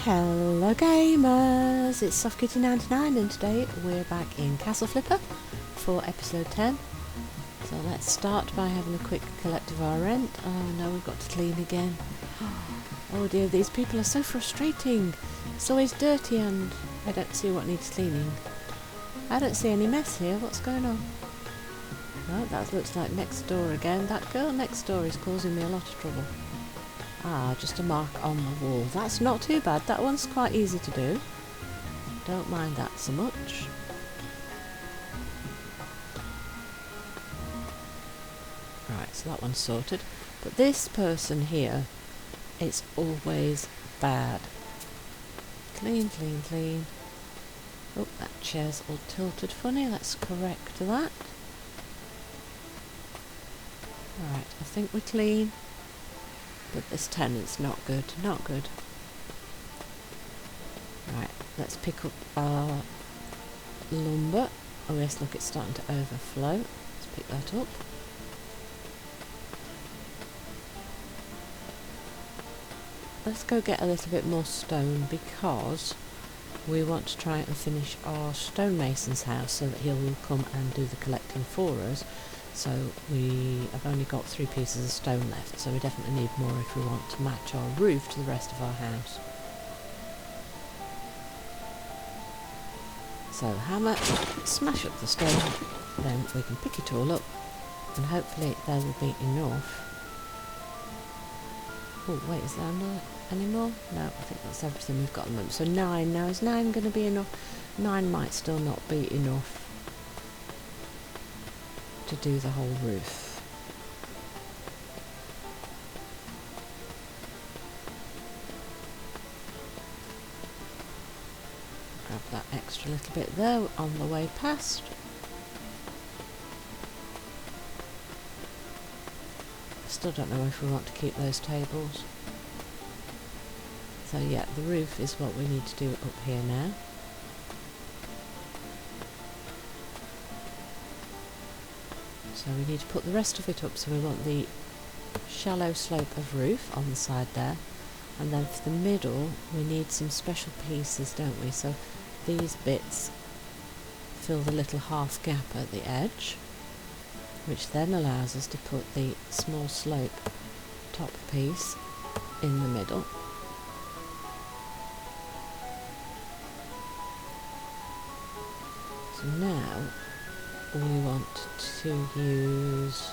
Hello gamers, it's SoftKitty99 and today we're back in Castle Flipper for episode 10. So let's start by having a quick collect of our rent. Oh no, we've got to clean again. Oh dear, these people are so frustrating. It's always dirty and I don't see what needs cleaning. I don't see any mess here, what's going on? Oh, that looks like next door again. That girl next door is causing me a lot of trouble. Ah, just a mark on the wall. That's not too bad. That one's quite easy to do. Don't mind that so much. Right, so that one's sorted. But this person here, it's always bad. Clean, clean, clean. Oh, that chair's all tilted funny. Let's correct that. Alright, I think we're clean. But this tenant's not good, not good. Right, let's pick up our lumber. Oh yes, look, it's starting to overflow. Let's pick that up. Let's go get a little bit more stone because we want to try and finish our stonemason's house so that he will come and do the collecting for us. So we have only got 3 pieces of stone left, so we definitely need more if we want to match our roof to the rest of our house. So hammer, smash up the stone, then we can pick it all up and hopefully there will be enough. Oh wait, is there any more? No, I think that's everything we've got at the moment. So 9, now is 9 going to be enough? 9 might still not be enough to do the whole roof. Grab that extra little bit there on the way past. Still don't know if we want to keep those tables. So yeah, the roof is what we need to do up here now. So we need to put the rest of it up, so we want the shallow slope of roof on the side there, and then for the middle we need some special pieces, don't we? So these bits fill the little half gap at the edge, which then allows us to put the small slope top piece in the middle. So now we want to use,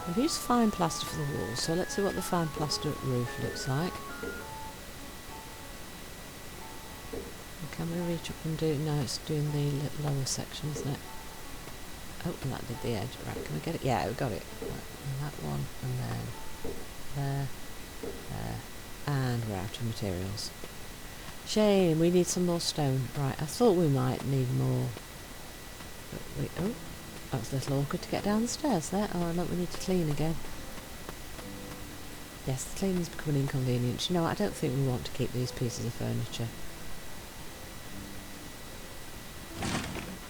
we've used fine plaster for the walls, so let's see what the fine plaster roof looks like. Can we reach up and do, no, it's doing the lower section, isn't it? Oh, and that did the edge. Right, can we get it? Yeah, we got it. Right, and that one, and then there, and we're out of materials. Shame, we need some more stone. Right, I thought we might need more. But oh, that was a little awkward to get down the stairs there. Oh, look, we need to clean again. Yes, the cleaning is becoming inconvenient. You know, I don't think we want to keep these pieces of furniture.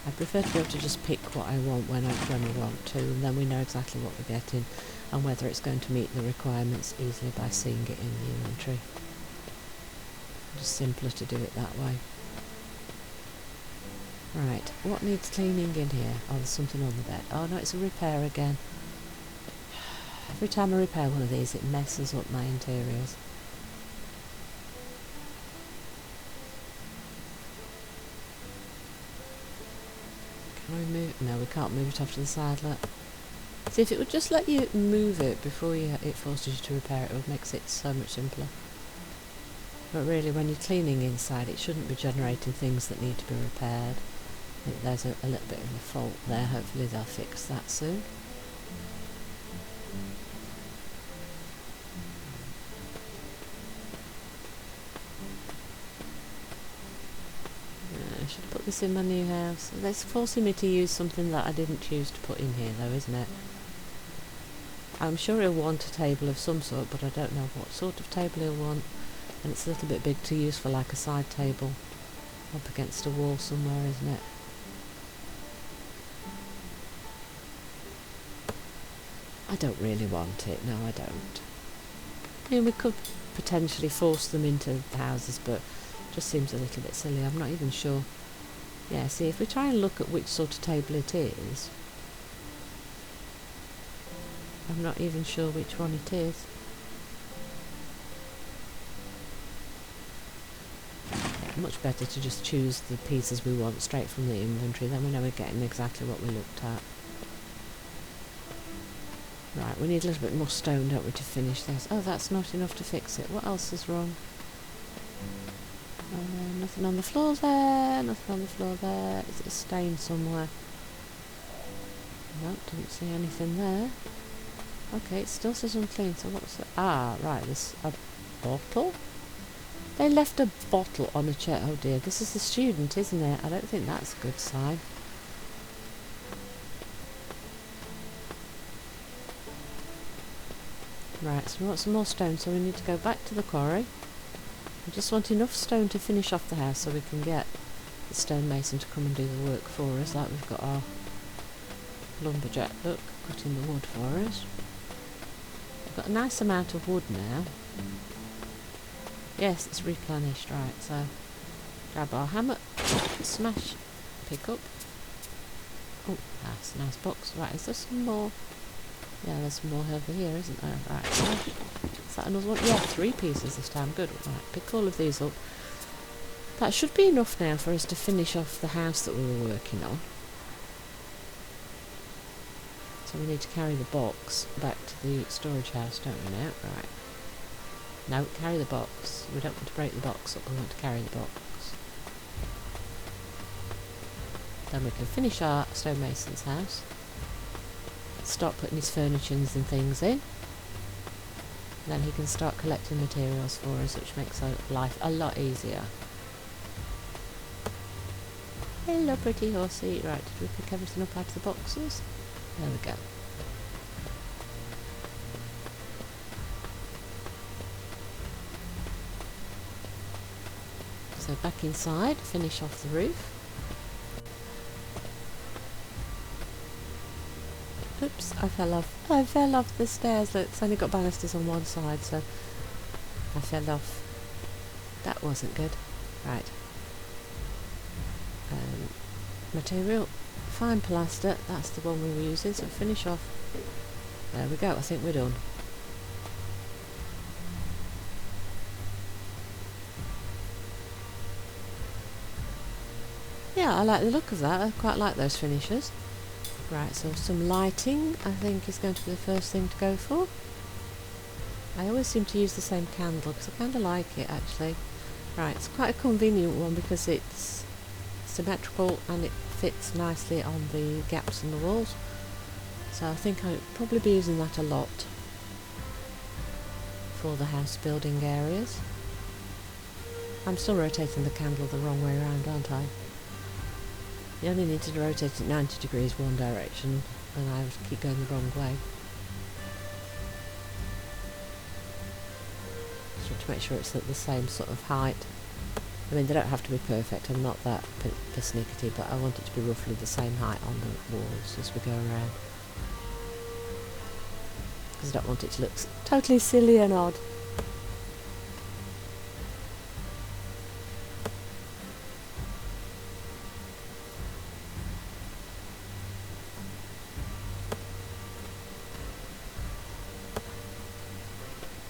I prefer to be able to just pick what I want when I want to, and then we know exactly what we're getting and whether it's going to meet the requirements easily by seeing it in the inventory. Just simpler to do it that way. Right, what needs cleaning in here? Oh, there's something on the bed. Oh no, it's a repair again. Every time I repair one of these, it messes up my interiors. Can we move? No, we can't move it off to the side, look. See, if it would just let you move it before it forces you to repair it, it would make it so much simpler. But really, when you're cleaning inside, it shouldn't be generating things that need to be repaired. I think there's a little bit of a fault there. Hopefully they'll fix that soon. I should put this in my new house. It's forcing me to use something that I didn't choose to put in here though, isn't it? I'm sure he'll want a table of some sort, but I don't know what sort of table he'll want. And it's a little bit big to use for like a side table up against a wall somewhere, isn't it? I don't really want it, no I don't. I mean, we could potentially force them into the houses, but just seems a little bit silly. I'm not even sure. Yeah, see, if we try and look at which sort of table it is, I'm not even sure which one it is. Yeah, much better to just choose the pieces we want straight from the inventory, then we know we're getting exactly what we looked at. Right, we need a little bit more stone, don't we, to finish this? Oh, that's not enough to fix it. What else is wrong? Nothing on the floor there, nothing on the floor there. Is it a stain somewhere? No, didn't see anything there. Okay, it still says unclean, so what's that? Ah, right, this a bottle? They left a bottle on a chair. Oh dear, this is the student, isn't it? I don't think that's a good sign. Right, so we want some more stone, so we need to go back to the quarry. We just want enough stone to finish off the house so we can get the stonemason to come and do the work for us, like we've got our lumberjack, look, cutting the wood for us. We've got a nice amount of wood now. Yes, it's replenished, right, so grab our hammer, smash, pick up. Oh, that's a nice box. Right, is there some more? Yeah, there's some more over here, isn't there? Right, smash. Is that another one? Yeah, 3 pieces this time, good. Right, pick all of these up. That should be enough now for us to finish off the house that we were working on. So we need to carry the box back to the storage house, don't we now? Right. No, carry the box. We don't want to break the box up, we want to carry the box. Then we can finish our stonemason's house. Start putting his furniture and things in. Then he can start collecting materials for us, which makes our life a lot easier. Hello, pretty horsey. Right, did we pick everything up out of the boxes? There we go. So back inside, finish off the roof. Oops, I fell off. I fell off the stairs. Look, it's only got banisters on one side, so I fell off. That wasn't good. Right. Material, fine plaster. That's the one we were using, so finish off. There we go, I think we're done. Yeah, I like the look of that. I quite like those finishes. Right, so some lighting I think is going to be the first thing to go for. I always seem to use the same candle because I kind of like it actually. Right, it's quite a convenient one because it's symmetrical and it fits nicely on the gaps in the walls. So I think I'll probably be using that a lot for the house building areas. I'm still rotating the candle the wrong way around, aren't I? You only need to rotate it 90 degrees one direction and I would keep going the wrong way. Just to make sure it's at the same sort of height. I mean, they don't have to be perfect, I'm not that persnickety, but I want it to be roughly the same height on the walls as we go around. Because I don't want it to look totally silly and odd.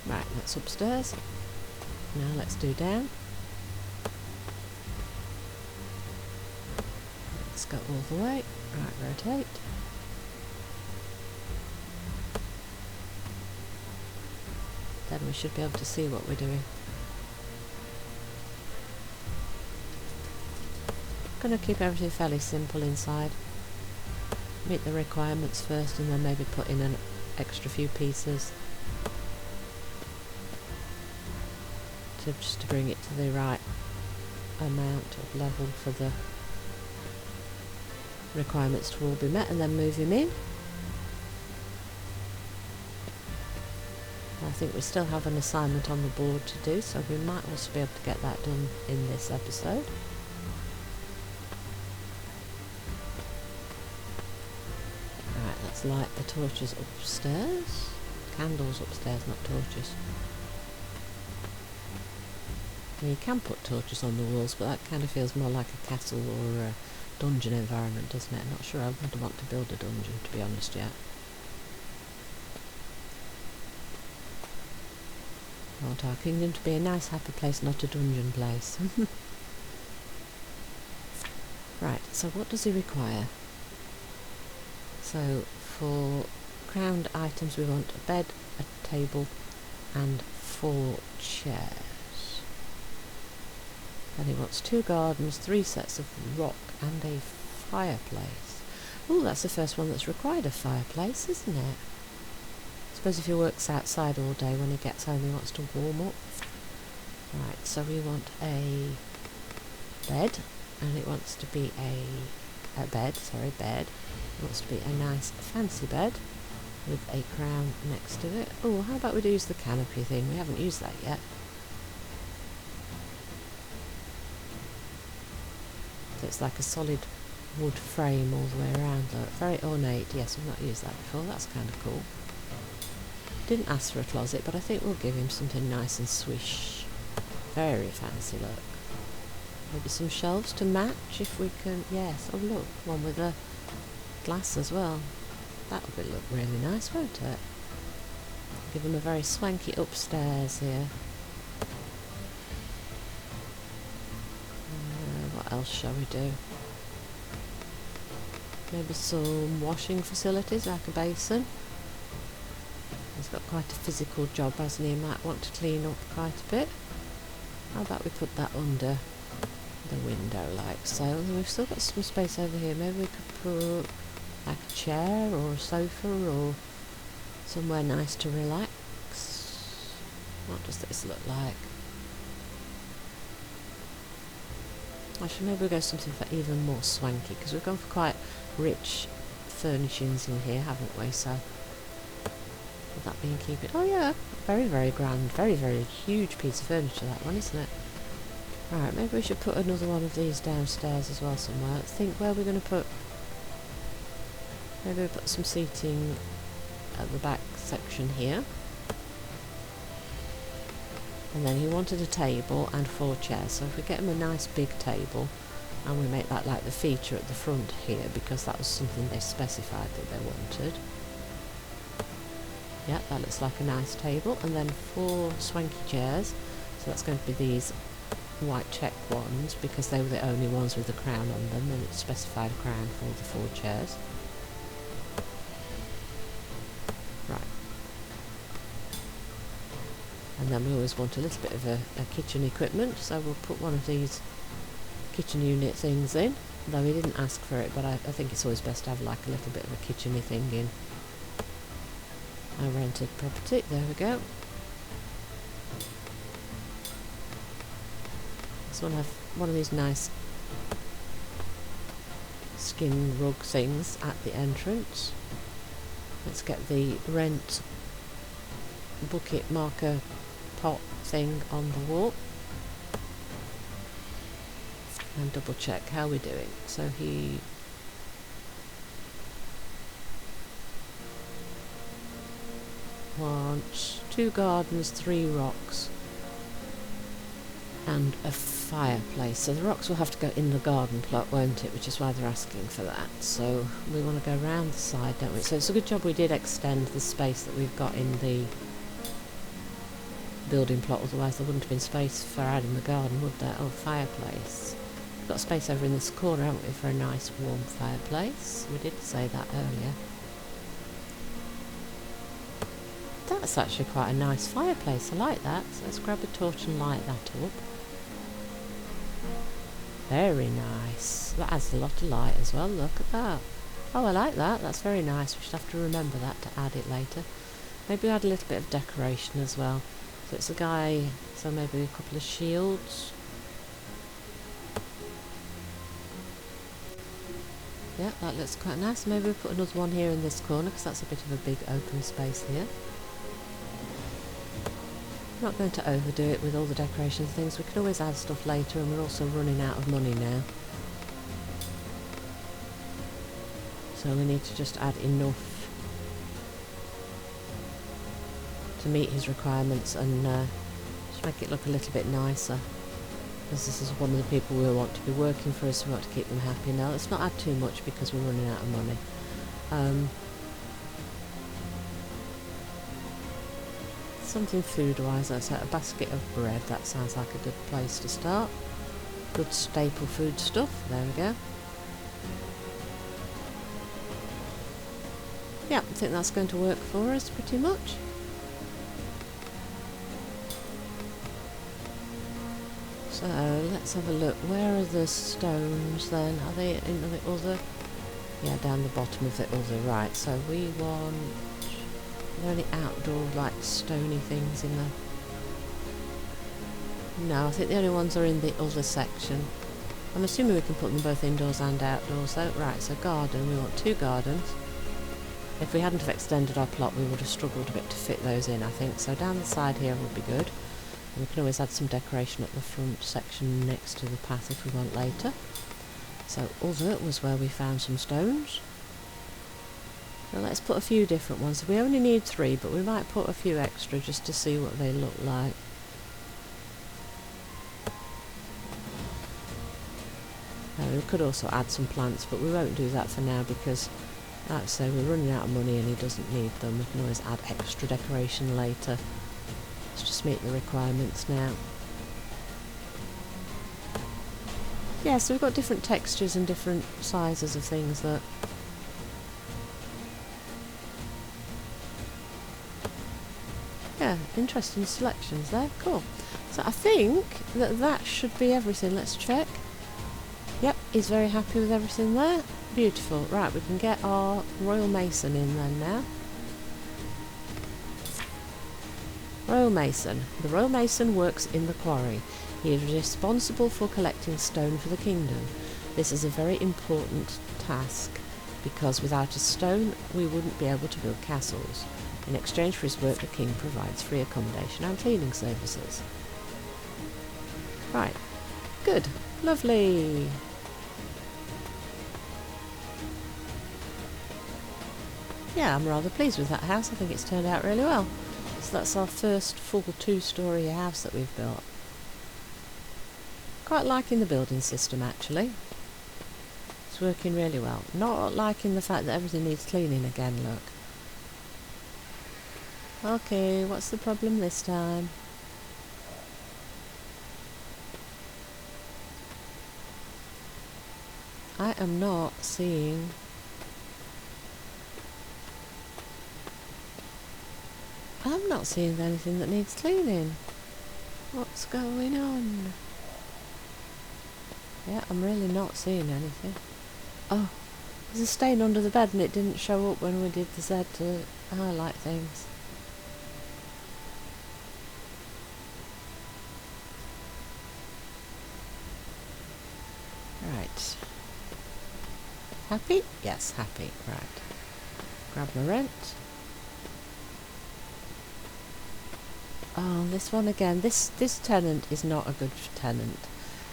Right, that's upstairs. Now let's do down. Let's go all the way. Right, rotate. Then we should be able to see what we're doing. I'm going to keep everything fairly simple inside. Meet the requirements first and then maybe put in an extra few pieces. Just to bring it to the right amount of level for the requirements to all be met, and then move him in. I think we still have an assignment on the board to do, so we might also be able to get that done in this episode. Right, let's light the torches upstairs. Candles upstairs, not torches. You can put torches on the walls, but that kind of feels more like a castle or a dungeon environment, doesn't it? I'm not sure I would want to build a dungeon, to be honest, yet. I want our kingdom to be a nice, happy place, not a dungeon place. Right, so what does he require? So, for crowned items we want a bed, a table, and 4 chairs. Then he wants 2 gardens, 3 sets of rock, and a fireplace. Oh, that's the first one that's required a fireplace, isn't it? I suppose if he works outside all day, when he gets home he wants to warm up. Right, so we want a bed, and it wants to be a bed. It wants to be a nice fancy bed with a crown next to it. Oh, how about we use the canopy thing? We haven't used that yet. So it's like a solid wood frame all the way around. Look, very ornate. Yes, we've not used that before. That's kind of cool. Didn't ask for a closet, but I think we'll give him something nice and swish. Very fancy, look. Maybe some shelves to match if we can. Yes, oh look, one with a glass as well. That would look really nice, won't it? Give him a very swanky upstairs here. What else shall we do? Maybe some washing facilities, like a basin. He's got quite a physical job, hasn't he? He might want to clean up quite a bit. How about we put that under the window like so? And we've still got some space over here. Maybe we could put like a chair or a sofa or somewhere nice to relax. What does this look like? Actually, maybe we'll go something for even more swanky, because we've gone for quite rich furnishings in here, haven't we? So would that be in keeping? Oh yeah, very, very grand, very, very huge piece of furniture, that one, isn't it? Right, maybe we should put another one of these downstairs as well somewhere. Let's think where we're going to put. Maybe we'll put some seating at the back section here. And then he wanted a table and 4 chairs, so if we get him a nice big table and we make that like the feature at the front here, because that was something they specified that they wanted. Yeah, that looks like a nice table. And then 4 swanky chairs, so that's going to be these white check ones, because they were the only ones with the crown on them, and it specified a crown for the 4 chairs. Right. And then we always want a little bit of a kitchen equipment, so we'll put one of these kitchen unit things in, though he didn't ask for it, but I think it's always best to have like a little bit of a kitchen-y thing in a rented property. There we go. This one have one of these nice skin rug things at the entrance. Let's get the rent bucket marker pot thing on the wall and double check how we're doing. So he wants 2 gardens, 3 rocks and a fireplace. So the rocks will have to go in the garden plot, won't it? Which is why they're asking for that. So we want to go round the side, don't we? So it's a good job we did extend the space that we've got in the building plot, otherwise there wouldn't have been space for adding the garden, would there? Oh, fireplace. We've got space over in this corner, haven't we, for a nice warm fireplace? We did say that earlier. That's actually quite a nice fireplace, I like that. So let's grab a torch and light that up. Very nice. That adds a lot of light as well, look at that. Oh, I like that, that's very nice. We should have to remember that to add it later. Maybe add a little bit of decoration as well. So it's a guy, so maybe a couple of shields. Yeah, that looks quite nice. Maybe we'll put another one here in this corner, because that's a bit of a big open space here. I'm not going to overdo it with all the decoration things. We can always add stuff later, and we're also running out of money now. So we need to just add enough to meet his requirements and just make it look a little bit nicer. because this is one of the people we want to be working for us, so we want to keep them happy. Now let's not add too much because we're running out of money. Something food-wise, let's have a basket of bread. That sounds like a good place to start. Good staple food stuff. There we go. Yeah, I think that's going to work for us pretty much. So let's have a look. Where are the stones then? Are they in the other? Yeah, down the bottom of the other. Right, so we want... Are there any outdoor, like, stony things in there? No, I think the only ones are in the other section. I'm assuming we can put them both indoors and outdoors though. Right, so garden. We want 2 gardens. If we hadn't have extended our plot, we would have struggled a bit to fit those in, I think. So down the side here would be good. And we can always add some decoration at the front section next to the path if we want later. So other was where we found some stones. Now let's put a few different ones. We only need 3, but we might put a few extra just to see what they look like. We could also add some plants, but we won't do that for now because, like I say, we're running out of money and he doesn't need them. We can always add extra decoration later. Let's just meet the requirements now. Yeah, so we've got different textures and different sizes of things that... Yeah, interesting selections there. Cool. So I think that should be everything. Let's check. Yep, he's very happy with everything there. Beautiful. Right, we can get our Royal Mason in then now. Royal Mason. The Royal Mason works in the quarry. He is responsible for collecting stone for the kingdom. This is a very important task because without a stone we wouldn't be able to build castles. In exchange for his work, the king provides free accommodation and cleaning services. Right. Good. Lovely. Yeah, I'm rather pleased with that house. I think it's turned out really well. So that's our first full 2-storey house that we've built. Quite liking the building system actually. It's working really well. Not liking the fact that everything needs cleaning again, look. Okay, what's the problem this time? I am not seeing... I'm not seeing anything that needs cleaning. What's going on? Yeah, I'm really not seeing anything. Oh, there's a stain under the bed and it didn't show up when we did the Z to highlight things. Right. Happy? Yes, happy. Right. Grab my rent. Oh, this one again. This tenant is not a good tenant.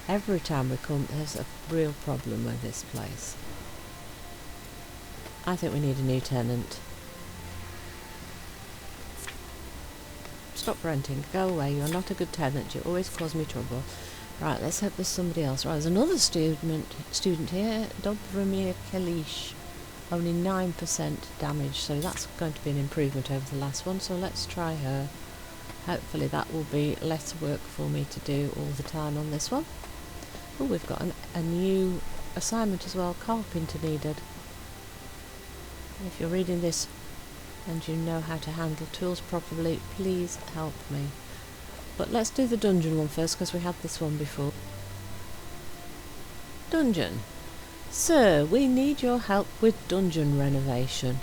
Every time we come, there's a real problem with this place. I think we need a new tenant. Stop renting. Go away. You're not a good tenant. You always cause me trouble. Right, let's hope there's somebody else. Right, there's another student here. Dobromir Kalish. Only 9% damage, so that's going to be an improvement over the last one. So let's try her. Hopefully that will be less work for me to do all the time on this one. Oh, we've got a new assignment as well. Carpenter needed. If you're reading this and you know how to handle tools properly, please help me. But let's do the dungeon one first because we had this one before. Dungeon. Sir, we need your help with dungeon renovation.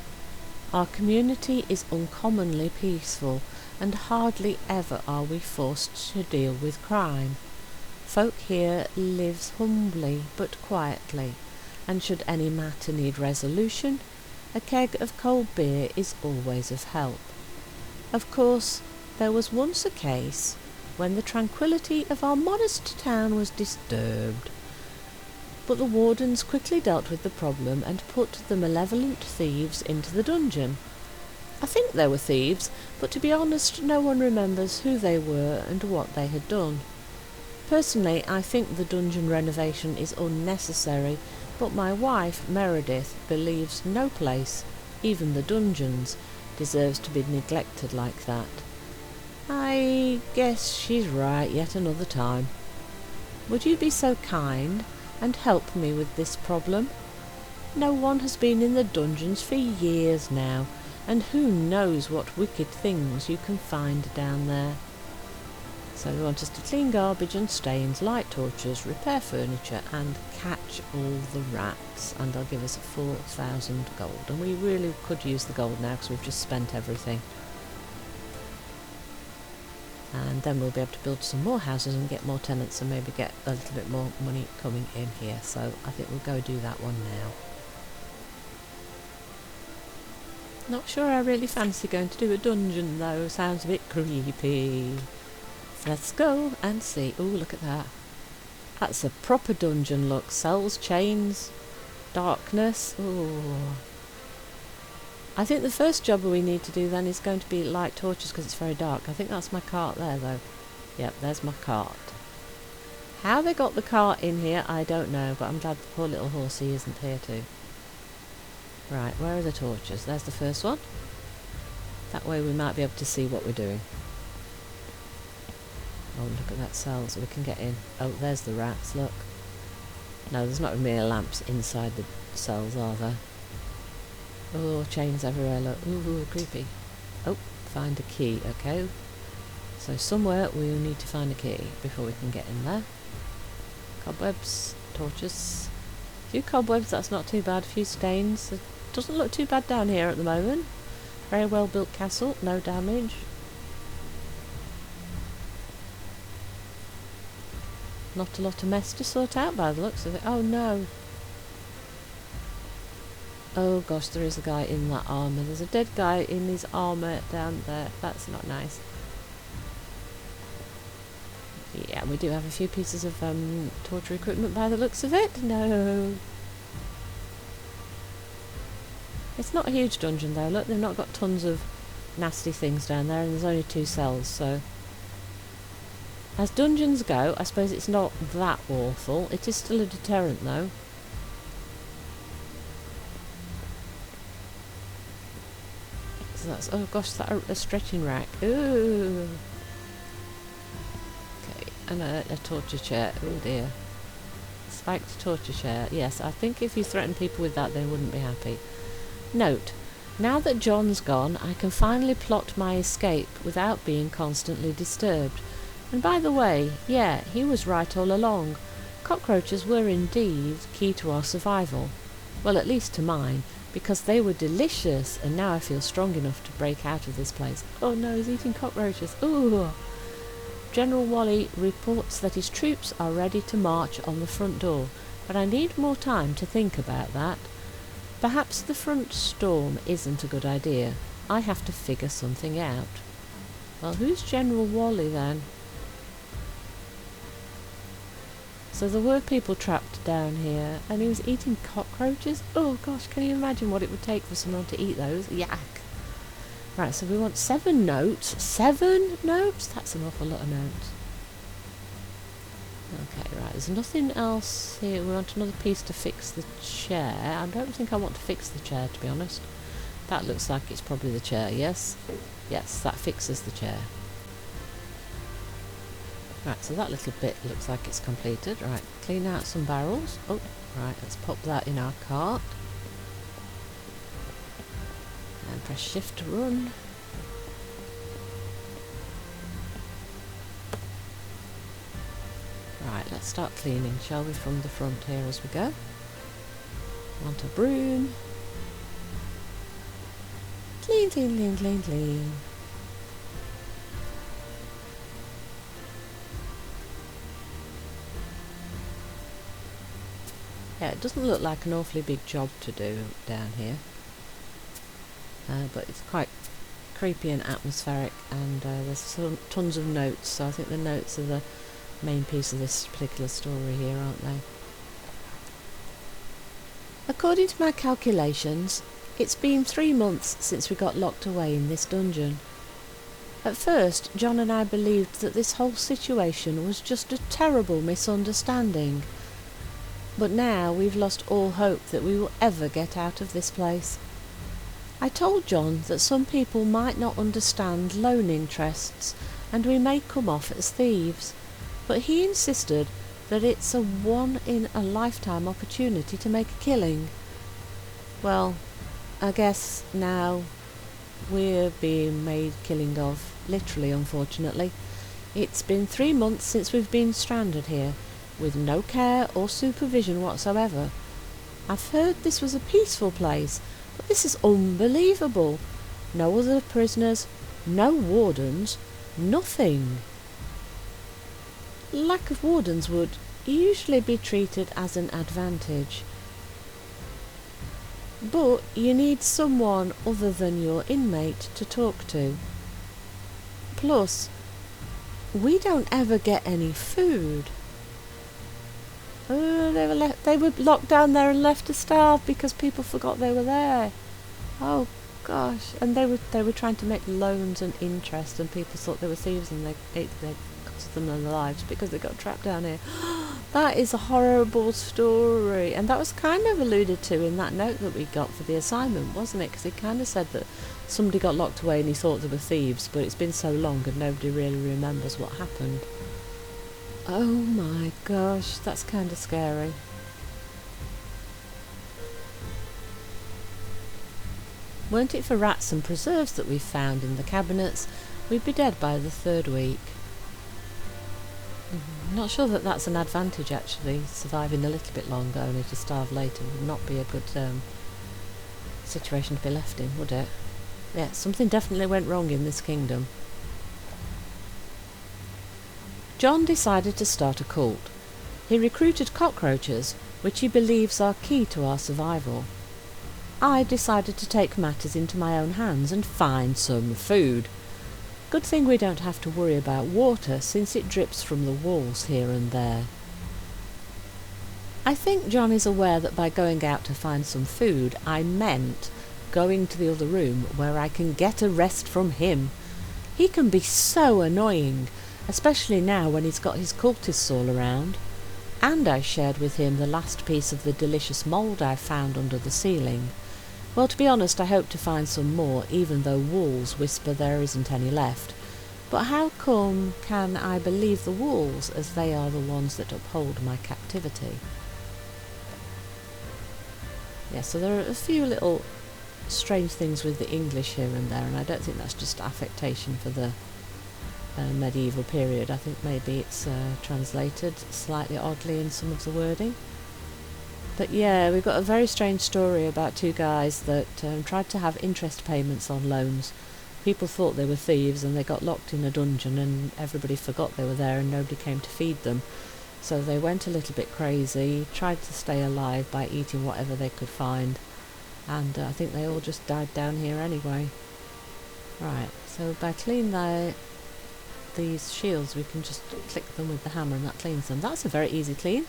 Our community is uncommonly peaceful and hardly ever are we forced to deal with crime. Folk here lives humbly but quietly, and should any matter need resolution, a keg of cold beer is always of help. Of course, there was once a case when the tranquillity of our modest town was disturbed, but the wardens quickly dealt with the problem and put the malevolent thieves into the dungeon. I think they were thieves, but to be honest, no one remembers who they were and what they had done. Personally, I think the dungeon renovation is unnecessary, but my wife, Meredith, believes no place, even the dungeons, deserves to be neglected like that. I guess she's right yet another time. Would you be so kind and help me with this problem? No one has been in the dungeons for years now, and who knows what wicked things you can find down there. So they want us to clean garbage and stains, light torches, repair furniture and catch all the rats, and they'll give us 4,000 gold. And we really could use the gold now because we've just spent everything. And then we'll be able to build some more houses and get more tenants and maybe get a little bit more money coming in here. So I think we'll go do that one now. Not sure I really fancy going to do a dungeon though, sounds a bit creepy. Let's go and see. Oh, look at that. That's a proper dungeon look. Cells, chains, darkness. Oh. I think the first job we need to do then is going to be light torches because it's very dark. I think that's my cart there though. Yep, there's my cart. How they got the cart in here, I don't know, but I'm glad the poor little horsey isn't here too. Right, where are the torches? There's the first one. That way we might be able to see what we're doing. Oh, look at that cell so we can get in. Oh, there's the rats, look. No, there's not many lamps inside the cells, are there? Oh, chains everywhere, look. Ooh, creepy. Oh, find a key, okay. So somewhere we'll need to find a key before we can get in there. Cobwebs, torches. A few cobwebs, that's not too bad. A few stains. It doesn't look too bad down here at the moment. Very well built castle, no damage. Not a lot of mess to sort out by the looks of it. Oh no. Oh gosh, there is a guy in that armour. There's a dead guy in his armour down there. That's not nice. Yeah, we do have a few pieces of torture equipment by the looks of it. No. It's not a huge dungeon though. Look, they've not got tons of nasty things down there and there's only 2 cells, so... As dungeons go, I suppose it's not that awful. It is still a deterrent though. So that's, oh gosh, that's a stretching rack. Ooh. Okay, and a torture chair. Oh dear. Spiked torture chair. Yes, I think if you threaten people with that, they wouldn't be happy. Note, now that John's gone, I can finally plot my escape without being constantly disturbed. And by the way, yeah, he was right all along. Cockroaches were indeed key to our survival. Well, at least to mine, because they were delicious, and now I feel strong enough to break out of this place. Oh no, he's eating cockroaches. Ooh! General Wally reports that his troops are ready to march on the front door, but I need more time to think about that. Perhaps the front storm isn't a good idea. I have to figure something out. Well, who's General Wally then? So there were people trapped down here, and he was eating cockroaches? Oh gosh, can you imagine what it would take for someone to eat those? Yuck! Right, so we want 7 notes. 7 notes? That's an awful lot of notes. Okay, right, there's nothing else here. We want another piece to fix the chair. I don't think I want to fix the chair, to be honest. That looks like it's probably the chair, yes? Yes, that fixes the chair. Right, so that little bit looks like it's completed. Right, clean out some barrels. Oh, right, let's pop that in our cart. And press shift to run. Right, let's start cleaning, shall we, from the front here as we go. Want a broom. Clean, clean, clean, clean, clean. Yeah, it doesn't look like an awfully big job to do down here. But it's quite creepy and atmospheric, and there's tons of notes, so I think the notes are the main piece of this particular story here, aren't they? According to my calculations, it's been 3 months since we got locked away in this dungeon. At first, John and I believed that this whole situation was just a terrible misunderstanding. But now we've lost all hope that we will ever get out of this place. I told John that some people might not understand loan interests and we may come off as thieves, but he insisted that it's a one-in-a-lifetime opportunity to make a killing. Well, I guess now we're being made killing of, literally, unfortunately. It's been 3 months since we've been stranded here, with no care or supervision whatsoever. I've heard this was a peaceful place, but this is unbelievable. No other prisoners, no wardens, nothing. Lack of wardens would usually be treated as an advantage. But you need someone other than your inmate to talk to. Plus, we don't ever get any food. They were locked down there and left to starve because people forgot they were there. Oh gosh! And they were trying to make loans and interest, and people thought they were thieves, and they cost them their lives because they got trapped down here. That is a horrible story, and that was kind of alluded to in that note that we got for the assignment, wasn't it? Because it kind of said that somebody got locked away and he thought they were thieves, but it's been so long and nobody really remembers what happened. Oh my gosh, that's kind of scary. Weren't it for rats and preserves that we found in the cabinets, we'd be dead by the 3rd week. Not sure that that's an advantage, actually. Surviving a little bit longer only to starve later would not be a good situation to be left in, would it? Yeah, something definitely went wrong in this kingdom. John decided to start a cult. He recruited cockroaches, which he believes are key to our survival. I decided to take matters into my own hands and find some food. Good thing we don't have to worry about water, since it drips from the walls here and there. I think John is aware that by going out to find some food, I meant going to the other room where I can get a rest from him. He can be so annoying, especially now when he's got his cultists all around. And I shared with him the last piece of the delicious mould I found under the ceiling. Well, to be honest, I hope to find some more, even though walls whisper there isn't any left. But how come can I believe the walls, as they are the ones that uphold my captivity? Yeah, so there are a few little strange things with the English here and there, and I don't think that's just affectation for the medieval period. I think maybe it's translated slightly oddly in some of the wording. But yeah, we've got a very strange story about 2 guys that tried to have interest payments on loans. People thought they were thieves and they got locked in a dungeon, and everybody forgot they were there and nobody came to feed them. So they went a little bit crazy, tried to stay alive by eating whatever they could find, and I think they all just died down here anyway. Right, so by cleaning these shields we can just click them with the hammer and that cleans them. That's a very easy clean.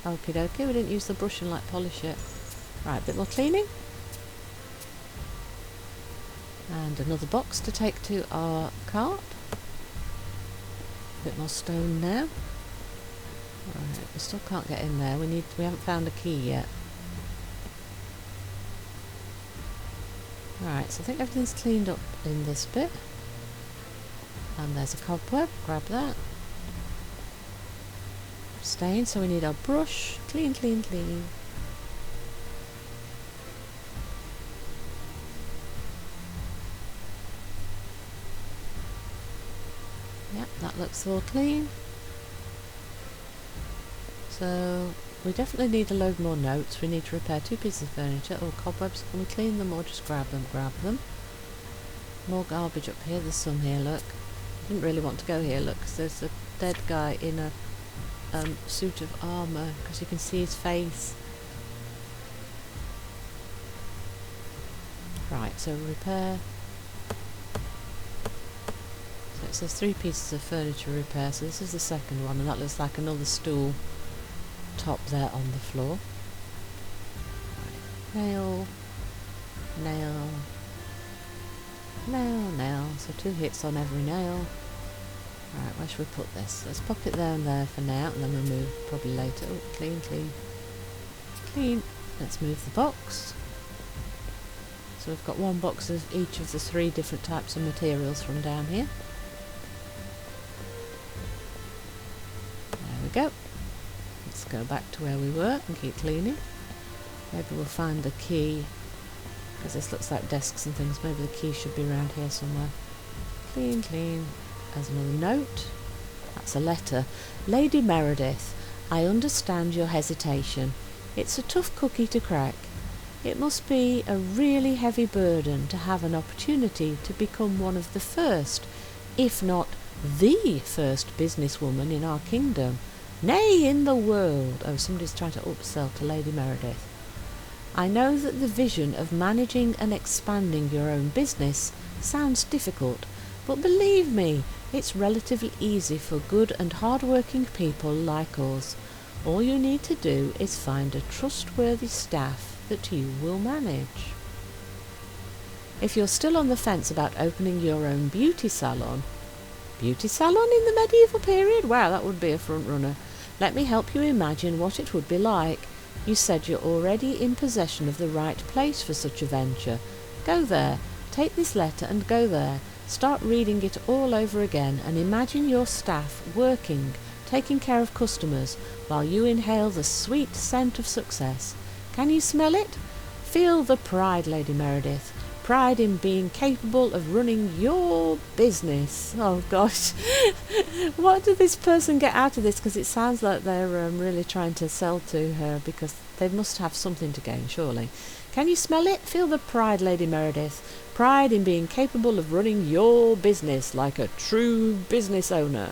Okie dokie, we didn't use the brush and like polish it. Right, a bit more cleaning. And another box to take to our cart. A bit more stone now. Right, we still can't get in there. We haven't found a key yet. Right, so I think everything's cleaned up in this bit. And there's a cobweb, grab that. Stain, so we need our brush. Clean, clean, clean. Yep, that looks all clean. So we definitely need a load more notes. We need to repair 2 pieces of furniture. Oh, cobwebs, can we clean them or just grab them? Grab them. More garbage up here. There's some here, look. I didn't really want to go here, look, 'cause there's a dead guy in a suit of armour, because you can see his face. Right, so repair. So it says 3 pieces of furniture repair, so this is the second one, and that looks like another stool top there on the floor. Right. Nail, nail, nail, nail. So 2 hits on every nail. Right, where should we put this? Let's pop it there and there for now, and then we'll move probably later. Oh, clean, clean, clean. Let's move the box. So we've got 1 box of each of the 3 different types of materials from down here. There we go. Let's go back to where we were and keep cleaning. Maybe we'll find the key, because this looks like desks and things. Maybe the key should be around here somewhere. Clean, clean. There's another note. That's a letter. Lady Meredith, I understand your hesitation. It's a tough cookie to crack. It must be a really heavy burden to have an opportunity to become one of the first, if not the first businesswoman in our kingdom, nay, in the world. Oh, somebody's trying to upsell to Lady Meredith. I know that the vision of managing and expanding your own business sounds difficult, but believe me, it's relatively easy for good and hard-working people like us. All you need to do is find a trustworthy staff that you will manage. If you're still on the fence about opening your own beauty salon in the medieval period? Wow, that would be a front runner. Let me help you imagine what it would be like. You said you're already in possession of the right place for such a venture. Go there, take this letter and go there. Start reading it all over again and imagine your staff working, taking care of customers, while you inhale the sweet scent of success. Can you smell it? Feel the pride, Lady Meredith. Pride in being capable of running your business. Oh gosh, what did this person get out of this? Because it sounds like they're really trying to sell to her, because they must have something to gain, surely. Can you smell it? Feel the pride, Lady Meredith. Pride in being capable of running your business like a true business owner.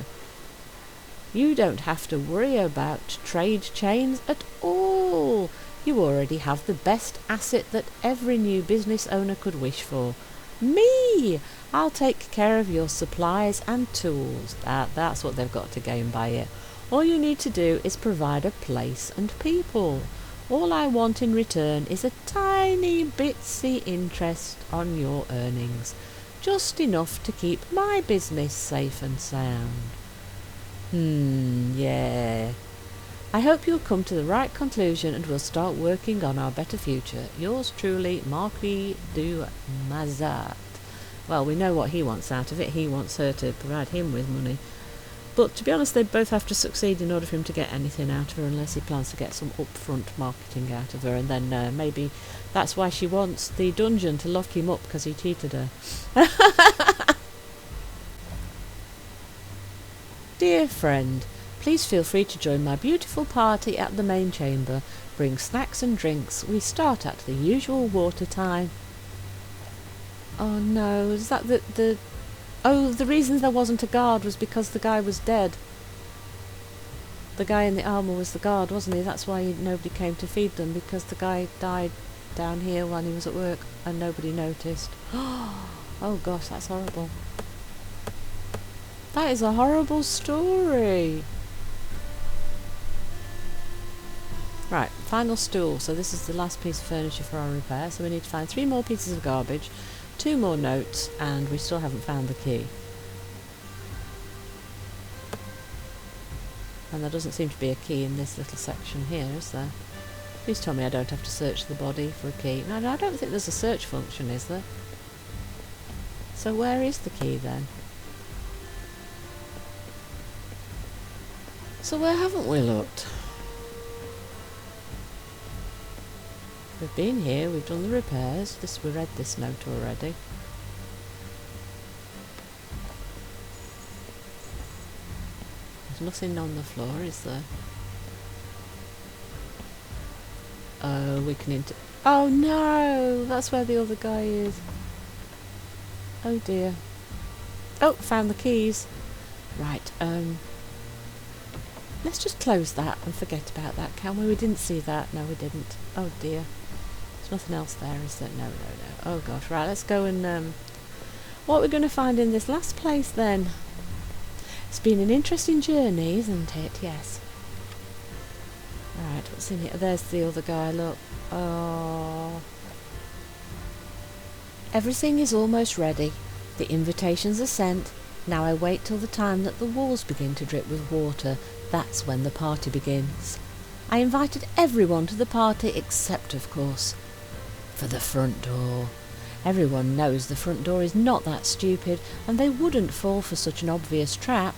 You don't have to worry about trade chains at all. You already have the best asset that every new business owner could wish for. Me! I'll take care of your supplies and tools. That's what they've got to gain by it. All you need to do is provide a place and people. All I want in return is a tiny bitsy interest on your earnings. Just enough to keep my business safe and sound. Yeah. I hope you'll come to the right conclusion and we'll start working on our better future. Yours truly, Marquis du Mazat. Well, we know what he wants out of it. He wants her to provide him with money. But to be honest, they both have to succeed in order for him to get anything out of her, unless he plans to get some upfront marketing out of her. And then maybe that's why she wants the dungeon to lock him up, because he cheated her. Dear friend, please feel free to join my beautiful party at the main chamber. Bring snacks and drinks. We start at the usual water time. Oh no, is that the... Oh, the reason there wasn't a guard was because the guy was dead. The guy in the armour was the guard, wasn't he? That's why nobody came to feed them, because the guy died down here when he was at work and nobody noticed. Oh gosh, that's horrible. That is a horrible story. Right, final stool. So this is the last piece of furniture for our repair. So we need to find 3 more pieces of garbage, 2 more notes, and we still haven't found the key. And there doesn't seem to be a key in this little section here, is there? Please tell me I don't have to search the body for a key. No, I don't think there's a search function, is there? So where is the key then? So where haven't we looked? We've been here, we've done the repairs. We read this note already. There's nothing on the floor, is there? Oh, we can oh no! That's where the other guy is. Oh dear. Oh, found the keys. Right, let's just close that and forget about that, can we? We didn't see that. No, we didn't. Oh dear. There's nothing else there, is there? No. Oh gosh, right, let's go and, what we're going to find in this last place then. It's been an interesting journey, isn't it? Yes. Right, what's in here? There's the other guy, look. Oh. Everything is almost ready. The invitations are sent. Now I wait till the time that the walls begin to drip with water. That's when the party begins. I invited everyone to the party except, of course, for the front door. Everyone knows the front door is not that stupid, and they wouldn't fall for such an obvious trap.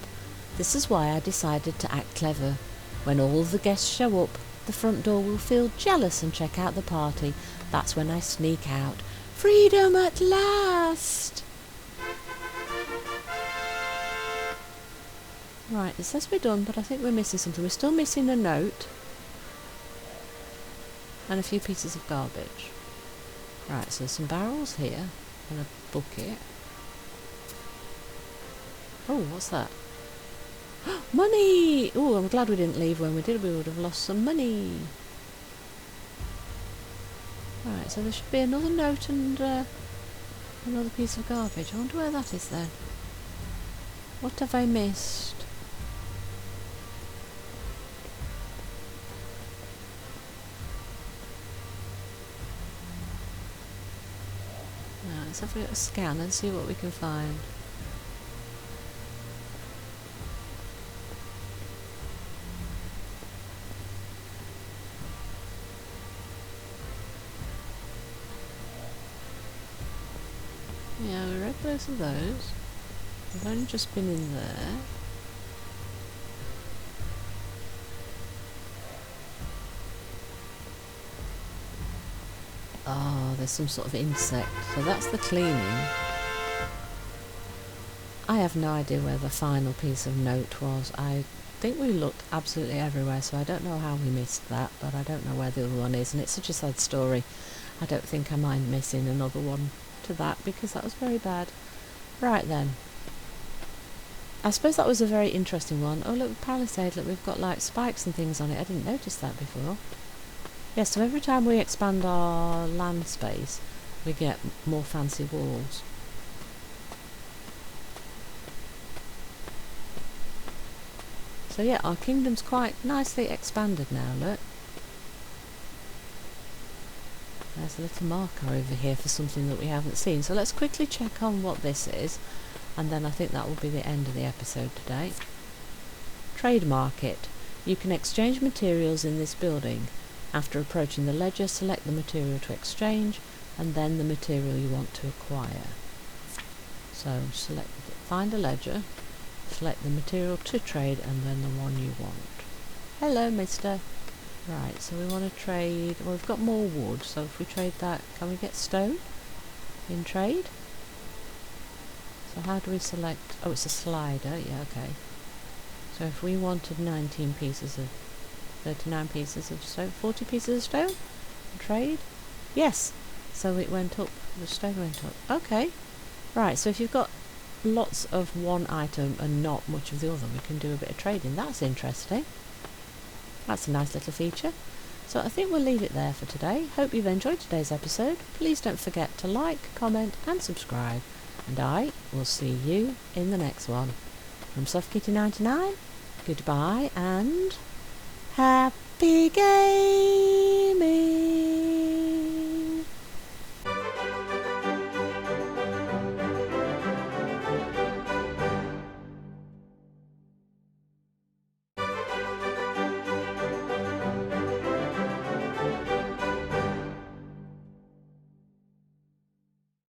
This is why I decided to act clever. When all the guests show up, the front door will feel jealous and check out the party. That's when I sneak out. Freedom at last! Right, it says we're done, but I think we're missing something. We're still missing a note and a few pieces of garbage. Right, so there's some barrels here and a bucket. Oh, what's that? Money! Oh, I'm glad we didn't leave when we did. We would have lost some money. Right, so there should be another note and another piece of garbage. I wonder where that is then. What have I missed? Let's have a little scan and see what we can find. Yeah, we read both of those. I've only just been in there. Oh, there's some sort of insect. So that's the cleaning. I have no idea where the final piece of note was. I think we looked absolutely everywhere, so I don't know how we missed that, but I don't know where the other one is, and it's such a sad story. I don't think I mind missing another one to that, because that was very bad. Right then. I suppose that was a very interesting one. Oh look, palisade, look, we've got like spikes and things on it. I didn't notice that before. Yes, so every time we expand our land space, we get more fancy walls. So yeah, our kingdom's quite nicely expanded now, look. There's a little marker over here for something that we haven't seen. So let's quickly check on what this is, and then I think that will be the end of the episode today. Trade market. You can exchange materials in this building. After approaching the ledger, select the material to exchange, and then the material you want to acquire. So find a ledger, select the material to trade, and then the one you want. Hello, mister. Right, so we want to trade, well, we've got more wood, so if we trade that, can we get stone in trade? So how do we select, oh, it's a slider, yeah, okay. So if we wanted 19 pieces of 39 pieces of stone, 40 pieces of stone, trade, yes, so it went up, the stone went up, okay. Right, so if you've got lots of one item and not much of the other, we can do a bit of trading. That's interesting. That's a nice little feature. So I think we'll leave it there for today. Hope you've enjoyed today's episode. Please don't forget to like, comment and subscribe, and I will see you in the next one. From SoftKitty99, goodbye and happy gaming!